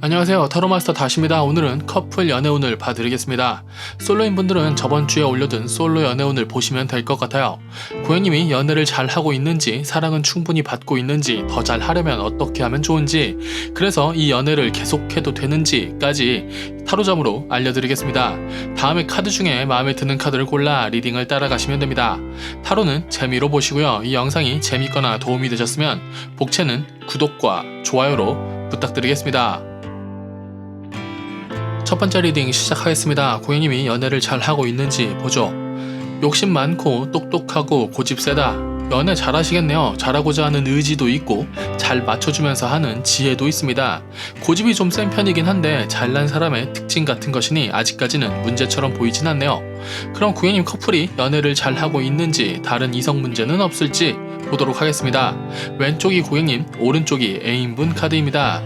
안녕하세요, 타로마스터 다시입니다. 오늘은 커플 연애운을 봐드리겠습니다. 솔로인 분들은 저번주에 올려둔 솔로 연애운을 보시면 될 것 같아요. 고객님이 연애를 잘 하고 있는지, 사랑은 충분히 받고 있는지, 더 잘 하려면 어떻게 하면 좋은지, 그래서 이 연애를 계속해도 되는지까지 타로점으로 알려드리겠습니다. 다음에 카드 중에 마음에 드는 카드를 골라 리딩을 따라가시면 됩니다. 타로는 재미로 보시고요. 이 영상이 재밌거나 도움이 되셨으면 복채는 구독과 좋아요로 부탁드리겠습니다. 첫 번째 리딩 시작하겠습니다. 고객님이 연애를 잘 하고 있는지 보죠. 욕심 많고 똑똑하고 고집 세다. 연애 잘하시겠네요. 잘하고자 하는 의지도 있고 잘 맞춰주면서 하는 지혜도 있습니다. 고집이 좀 센 편이긴 한데 잘난 사람의 특징 같은 것이니 아직까지는 문제처럼 보이진 않네요. 그럼 고객님 커플이 연애를 잘 하고 있는지, 다른 이성 문제는 없을지 보도록 하겠습니다. 왼쪽이 고객님, 오른쪽이 애인분 카드입니다.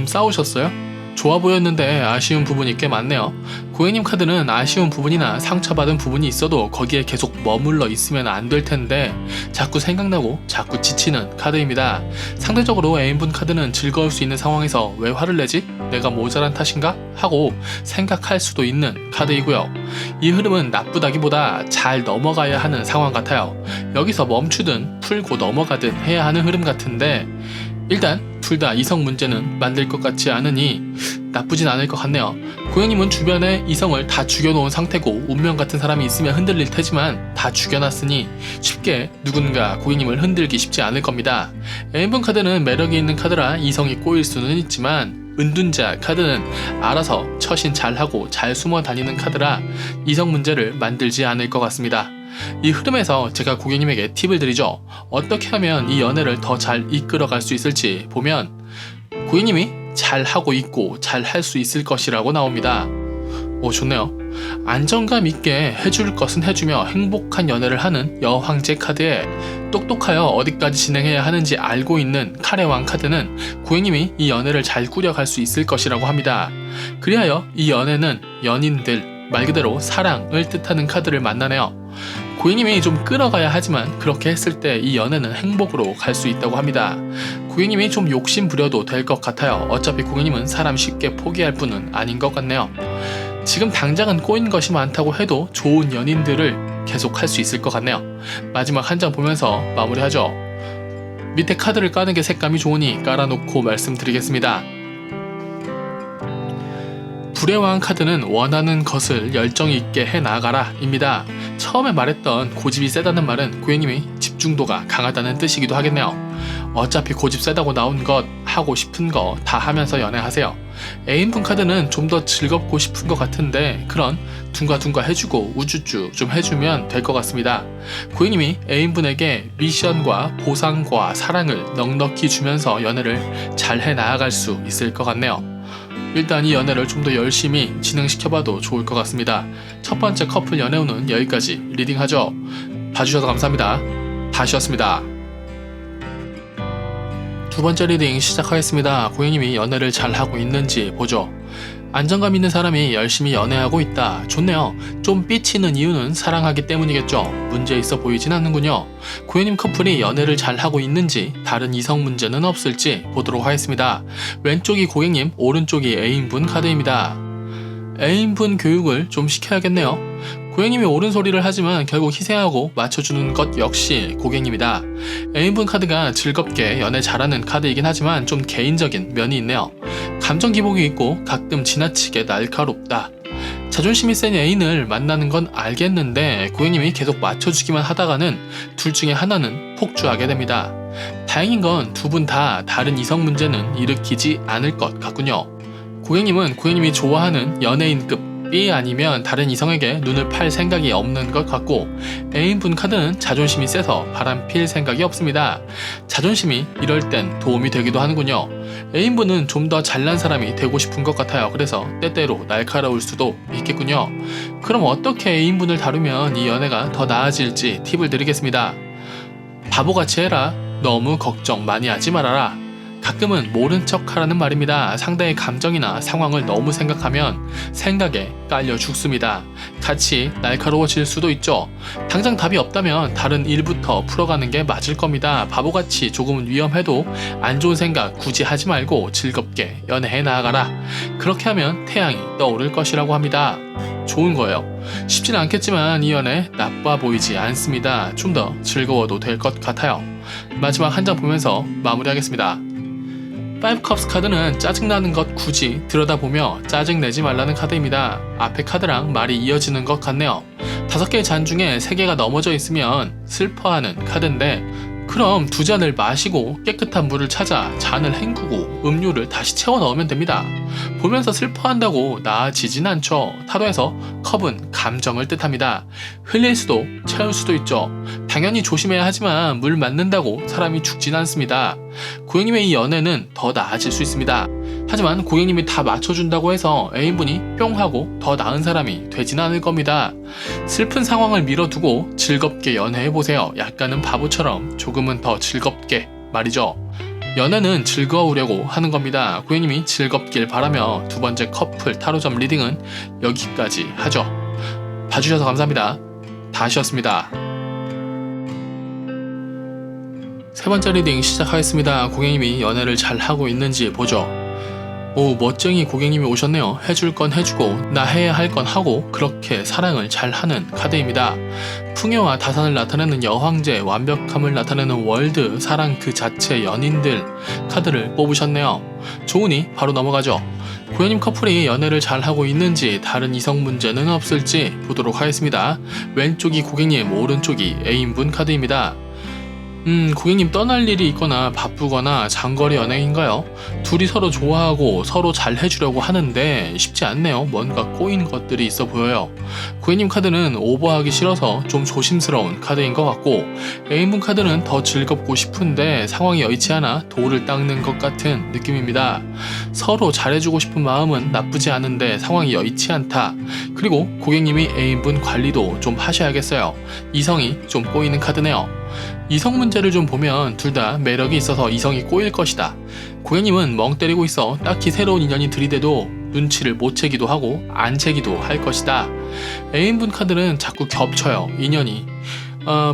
싸우셨어요? 좋아 보였는데 아쉬운 부분이 꽤 많네요. 고객님 카드는 아쉬운 부분이나 상처받은 부분이 있어도 거기에 계속 머물러 있으면 안 될 텐데 자꾸 생각나고 자꾸 지치는 카드입니다. 상대적으로 애인분 카드는 즐거울 수 있는 상황에서 왜 화를 내지? 내가 모자란 탓인가? 하고 생각할 수도 있는 카드이고요. 이 흐름은 나쁘다기보다 잘 넘어가야 하는 상황 같아요. 여기서 멈추든 풀고 넘어가든 해야 하는 흐름 같은데 일단 둘 다 이성 문제는 만들 것 같지 않으니 나쁘진 않을 것 같네요. 고객님은 주변에 이성을 다 죽여놓은 상태고 운명 같은 사람이 있으면 흔들릴 테지만 다 죽여놨으니 쉽게 누군가 고객님을 흔들기 쉽지 않을 겁니다. 애인분 카드는 매력이 있는 카드라 이성이 꼬일 수는 있지만 은둔자 카드는 알아서 처신 잘하고 잘 숨어 다니는 카드라 이성 문제를 만들지 않을 것 같습니다. 이 흐름에서 제가 고객님에게 팁을 드리죠. 어떻게 하면 이 연애를 더 잘 이끌어갈 수 있을지 보면 고객님이 잘 하고 있고 잘 할 수 있을 것이라고 나옵니다. 오, 좋네요. 안정감 있게 해줄 것은 해주며 행복한 연애를 하는 여황제 카드에 똑똑하여 어디까지 진행해야 하는지 알고 있는 카레왕 카드는 고객님이 이 연애를 잘 꾸려갈 수 있을 것이라고 합니다. 그리하여 이 연애는 연인들 말 그대로 사랑을 뜻하는 카드를 만나네요. 고객님이 좀 끌어가야 하지만 그렇게 했을 때 이 연애는 행복으로 갈 수 있다고 합니다. 고객님이 좀 욕심 부려도 될 것 같아요. 어차피 고객님은 사람 쉽게 포기할 분은 아닌 것 같네요. 지금 당장은 꼬인 것이 많다고 해도 좋은 연인들을 계속 할 수 있을 것 같네요. 마지막 한 장 보면서 마무리하죠. 밑에 카드를 까는 게 색감이 좋으니 깔아놓고 말씀드리겠습니다. 불의 왕 카드는 원하는 것을 열정 있게 해나가라 입니다. 처음에 말했던 고집이 세다는 말은 고객님이 집중도가 강하다는 뜻이기도 하겠네요. 어차피 고집 세다고 나온 것, 하고 싶은 거 다 하면서 연애하세요. 애인분 카드는 좀 더 즐겁고 싶은 것 같은데 그런 둥가둥가 해주고 우쭈쭈 좀 해주면 될 것 같습니다. 고객님이 애인분에게 미션과 보상과 사랑을 넉넉히 주면서 연애를 잘 해나갈 수 있을 것 같네요. 일단 이 연애를 좀 더 열심히 진행시켜봐도 좋을 것 같습니다. 첫 번째 커플 연애운은 여기까지 리딩하죠. 봐주셔서 감사합니다. 다시였습니다. 두 번째 리딩 시작하겠습니다. 고객님이 연애를 잘 하고 있는지 보죠. 안정감 있는 사람이 열심히 연애하고 있다. 좋네요. 좀 삐치는 이유는 사랑하기 때문이겠죠. 문제 있어 보이진 않는군요. 고객님 커플이 연애를 잘 하고 있는지, 다른 이성 문제는 없을지 보도록 하겠습니다. 왼쪽이 고객님, 오른쪽이 애인분 카드입니다. 애인분 교육을 좀 시켜야겠네요. 고객님이 옳은 소리를 하지만 결국 희생하고 맞춰주는 것 역시 고객님이다. 애인분 카드가 즐겁게 연애 잘하는 카드이긴 하지만 좀 개인적인 면이 있네요. 감정 기복이 있고 가끔 지나치게 날카롭다. 자존심이 센 애인을 만나는 건 알겠는데 고객님이 계속 맞춰주기만 하다가는 둘 중에 하나는 폭주하게 됩니다. 다행인 건 두 분 다 다른 이성 문제는 일으키지 않을 것 같군요. 고객님은 고객님이 좋아하는 연예인급 B 아니면 다른 이성에게 눈을 팔 생각이 없는 것 같고 애인분 카드는 자존심이 세서 바람필 생각이 없습니다. 자존심이 이럴 땐 도움이 되기도 하는군요. 애인분은 좀 더 잘난 사람이 되고 싶은 것 같아요. 그래서 때때로 날카로울 수도 있겠군요. 그럼 어떻게 애인분을 다루면 이 연애가 더 나아질지 팁을 드리겠습니다. 바보같이 해라. 너무 걱정 많이 하지 말아라. 가끔은 모른 척 하라는 말입니다. 상대의 감정이나 상황을 너무 생각하면 생각에 깔려 죽습니다. 같이 날카로워질 수도 있죠. 당장 답이 없다면 다른 일부터 풀어가는 게 맞을 겁니다. 바보같이 조금은 위험해도 안 좋은 생각 굳이 하지 말고 즐겁게 연애해 나아가라. 그렇게 하면 태양이 떠오를 것이라고 합니다. 좋은 거예요. 쉽진 않겠지만 이 연애 나빠 보이지 않습니다. 좀 더 즐거워도 될 것 같아요. 마지막 한 장 보면서 마무리하겠습니다. 5컵스 카드는 짜증나는 것 굳이 들여다보며 짜증내지 말라는 카드입니다. 앞에 카드랑 말이 이어지는 것 같네요. 5개의 잔 중에 3개가 넘어져 있으면 슬퍼하는 카드인데, 그럼 2잔을 마시고 깨끗한 물을 찾아 잔을 헹구고 음료를 다시 채워 넣으면 됩니다. 보면서 슬퍼한다고 나아지진 않죠. 타로에서 컵은 감정을 뜻합니다. 흘릴 수도 채울 수도 있죠. 당연히 조심해야 하지만 물 맞는다고 사람이 죽진 않습니다. 고객님의 이 연애는 더 나아질 수 있습니다. 하지만 고객님이 다 맞춰준다고 해서 애인분이 뿅 하고 더 나은 사람이 되진 않을 겁니다. 슬픈 상황을 밀어두고 즐겁게 연애해보세요. 약간은 바보처럼 조금은 더 즐겁게 말이죠. 연애는 즐거우려고 하는 겁니다. 고객님이 즐겁길 바라며 2번째 커플 타로점 리딩은 여기까지 하죠. 봐주셔서 감사합니다. 다시였습니다. 3번째 리딩 시작하겠습니다. 고객님이 연애를 잘 하고 있는지 보죠. 오, 멋쟁이 고객님이 오셨네요. 해줄 건 해주고 나 해야 할 건 하고 그렇게 사랑을 잘하는 카드입니다. 풍요와 다산을 나타내는 여황제, 완벽함을 나타내는 월드, 사랑 그 자체, 연인들 카드를 뽑으셨네요. 좋으니 바로 넘어가죠. 고객님 커플이 연애를 잘하고 있는지 다른 이성 문제는 없을지 보도록 하겠습니다. 왼쪽이 고객님, 오른쪽이 애인분 카드입니다. 고객님 떠날 일이 있거나 바쁘거나 장거리 연애인가요? 둘이 서로 좋아하고 서로 잘 해주려고 하는데 쉽지 않네요. 뭔가 꼬인 것들이 있어 보여요. 고객님 카드는 오버하기 싫어서 좀 조심스러운 카드인 것 같고, 애인분 카드는 더 즐겁고 싶은데 상황이 여의치 않아 돌을 닦는 것 같은 느낌입니다. 서로 잘해주고 싶은 마음은 나쁘지 않은데 상황이 여의치 않다. 그리고 고객님이 애인분 관리도 좀 하셔야겠어요. 이성이 좀 꼬이는 카드네요. 이성 문제를 좀 보면 둘 다 매력이 있어서 이성이 꼬일 것이다. 고객님은 멍 때리고 있어 딱히 새로운 인연이 들이대도 눈치를 못 채기도 하고 안 채기도 할 것이다. 애인분 카드는 자꾸 겹쳐요. 인연이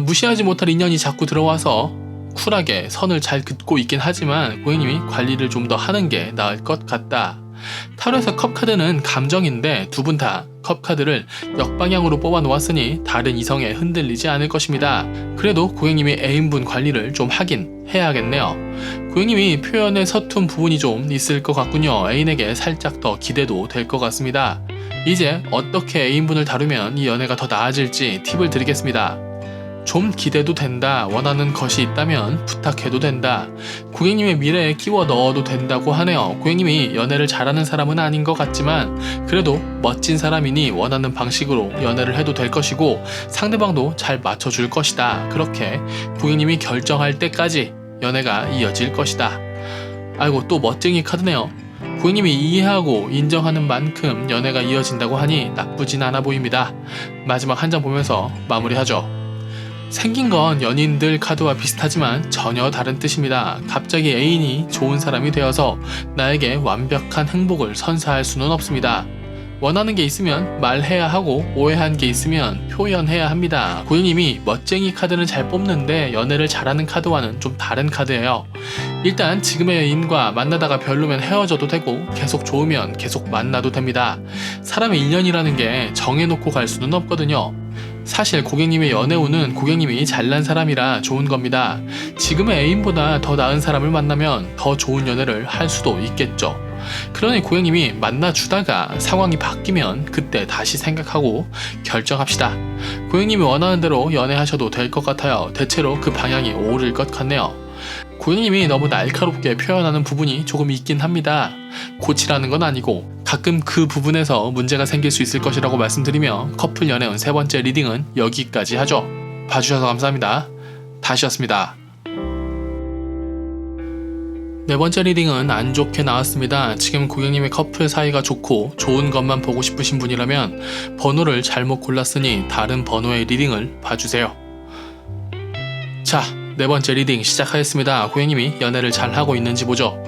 무시하지 못할 인연이 자꾸 들어와서 쿨하게 선을 잘 긋고 있긴 하지만 고객님이 관리를 좀 더 하는 게 나을 것 같다. 타로에서 컵 카드는 감정인데 두 분 다 컵 카드를 역방향으로 뽑아 놓았으니 다른 이성에 흔들리지 않을 것입니다. 그래도 고객님이 애인분 관리를 좀 하긴 해야겠네요. 고객님이 표현에 서툰 부분이 좀 있을 것 같군요. 애인에게 살짝 더 기대도 될 것 같습니다. 이제 어떻게 애인분을 다루면 이 연애가 더 나아질지 팁을 드리겠습니다. 좀 기대도 된다. 원하는 것이 있다면 부탁해도 된다. 고객님의 미래에 끼워 넣어도 된다고 하네요. 고객님이 연애를 잘하는 사람은 아닌 것 같지만 그래도 멋진 사람이니 원하는 방식으로 연애를 해도 될 것이고 상대방도 잘 맞춰줄 것이다. 그렇게 고객님이 결정할 때까지 연애가 이어질 것이다. 아이고, 또 멋쟁이 카드네요. 고객님이 이해하고 인정하는 만큼 연애가 이어진다고 하니 나쁘진 않아 보입니다. 마지막 한 장 보면서 마무리하죠. 생긴 건 연인들 카드와 비슷하지만 전혀 다른 뜻입니다. 갑자기 애인이 좋은 사람이 되어서 나에게 완벽한 행복을 선사할 수는 없습니다. 원하는 게 있으면 말해야 하고 오해한 게 있으면 표현해야 합니다. 고객님이 멋쟁이 카드는 잘 뽑는데 연애를 잘하는 카드와는 좀 다른 카드예요. 일단 지금의 애인과 만나다가 별로면 헤어져도 되고 계속 좋으면 계속 만나도 됩니다. 사람의 인연이라는 게 정해놓고 갈 수는 없거든요. 사실 고객님의 연애운은 고객님이 잘난 사람이라 좋은 겁니다. 지금의 애인보다 더 나은 사람을 만나면 더 좋은 연애를 할 수도 있겠죠. 그러니 고객님이 만나주다가 상황이 바뀌면 그때 다시 생각하고 결정합시다. 고객님이 원하는 대로 연애하셔도 될 것 같아요. 대체로 그 방향이 옳을 것 같네요. 고객님이 너무 날카롭게 표현하는 부분이 조금 있긴 합니다. 고치라는 건 아니고 가끔 그 부분에서 문제가 생길 수 있을 것이라고 말씀드리며 커플 연애운 3번째 리딩은 여기까지 하죠. 봐주셔서 감사합니다. 다시였습니다. 4번째 리딩은 안 좋게 나왔습니다. 지금 고객님의 커플 사이가 좋고 좋은 것만 보고 싶으신 분이라면 번호를 잘못 골랐으니 다른 번호의 리딩을 봐주세요. 자, 네 번째 리딩 시작하겠습니다. 고객님이 연애를 잘 하고 있는지 보죠.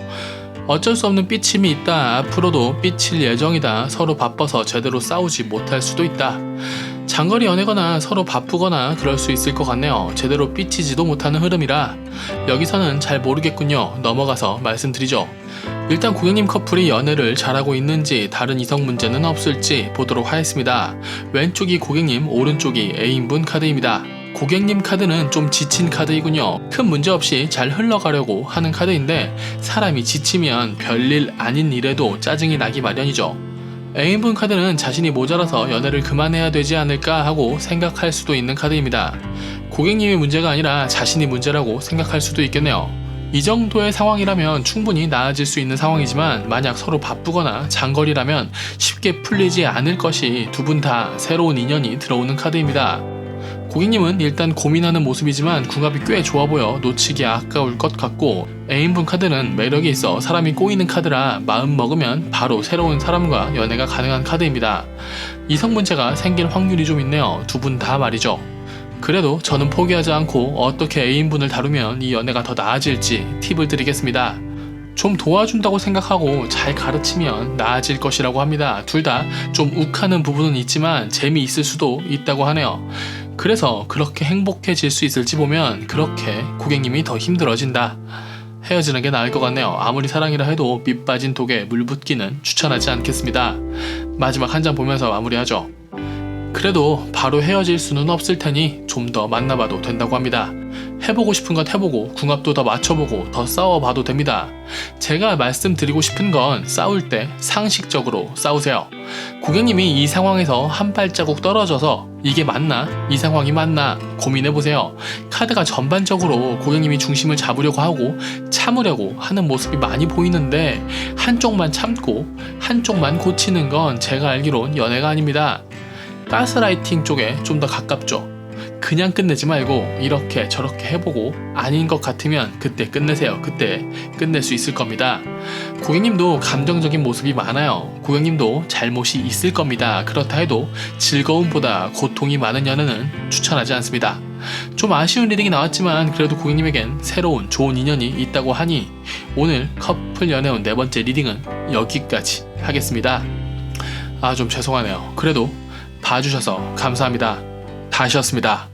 어쩔 수 없는 삐침이 있다. 앞으로도 삐칠 예정이다. 서로 바빠서 제대로 싸우지 못할 수도 있다. 장거리 연애거나 서로 바쁘거나 그럴 수 있을 것 같네요. 제대로 삐치지도 못하는 흐름이라 여기서는 잘 모르겠군요. 넘어가서 말씀드리죠. 일단 고객님 커플이 연애를 잘하고 있는지 다른 이성 문제는 없을지 보도록 하겠습니다. 왼쪽이 고객님, 오른쪽이 애인분 카드입니다. 고객님 카드는 좀 지친 카드이군요. 큰 문제 없이 잘 흘러가려고 하는 카드인데 사람이 지치면 별일 아닌 일에도 짜증이 나기 마련이죠. 애인분 카드는 자신이 모자라서 연애를 그만해야 되지 않을까 하고 생각할 수도 있는 카드입니다. 고객님이 문제가 아니라 자신이 문제라고 생각할 수도 있겠네요. 이 정도의 상황이라면 충분히 나아질 수 있는 상황이지만 만약 서로 바쁘거나 장거리라면 쉽게 풀리지 않을 것이 두 분 다 새로운 인연이 들어오는 카드입니다. 고객님은 일단 고민하는 모습이지만 궁합이 꽤 좋아 보여 놓치기 아까울 것 같고, 애인분 카드는 매력이 있어 사람이 꼬이는 카드라 마음 먹으면 바로 새로운 사람과 연애가 가능한 카드입니다. 이성 문제가 생길 확률이 좀 있네요. 두 분 다 말이죠. 그래도 저는 포기하지 않고 어떻게 애인분을 다루면 이 연애가 더 나아질지 팁을 드리겠습니다. 좀 도와준다고 생각하고 잘 가르치면 나아질 것이라고 합니다. 둘 다 좀 욱하는 부분은 있지만 재미있을 수도 있다고 하네요. 그래서 그렇게 행복해질 수 있을지 보면 그렇게 고객님이 더 힘들어진다. 헤어지는 게 나을 것 같네요. 아무리 사랑이라 해도 밑 빠진 독에 물 붓기는 추천하지 않겠습니다. 마지막 한 장 보면서 마무리하죠. 그래도 바로 헤어질 수는 없을 테니 좀 더 만나봐도 된다고 합니다. 해보고 싶은 건 해보고 궁합도 더 맞춰보고 더 싸워봐도 됩니다. 제가 말씀드리고 싶은 건 싸울 때 상식적으로 싸우세요. 고객님이 이 상황에서 한 발자국 떨어져서 이게 맞나? 이 상황이 맞나? 고민해보세요. 카드가 전반적으로 고객님이 중심을 잡으려고 하고 참으려고 하는 모습이 많이 보이는데 한쪽만 참고 한쪽만 고치는 건 제가 알기론 연애가 아닙니다. 가스라이팅 쪽에 좀 더 가깝죠. 그냥 끝내지 말고 이렇게 저렇게 해보고 아닌 것 같으면 그때 끝내세요. 그때 끝낼 수 있을 겁니다. 고객님도 감정적인 모습이 많아요. 고객님도 잘못이 있을 겁니다. 그렇다 해도 즐거움보다 고통이 많은 연애는 추천하지 않습니다. 좀 아쉬운 리딩이 나왔지만 그래도 고객님에겐 새로운 좋은 인연이 있다고 하니 오늘 커플 연애운 네 번째 리딩은 여기까지 하겠습니다. 좀 죄송하네요. 그래도 봐주셔서 감사합니다. 다시였습니다.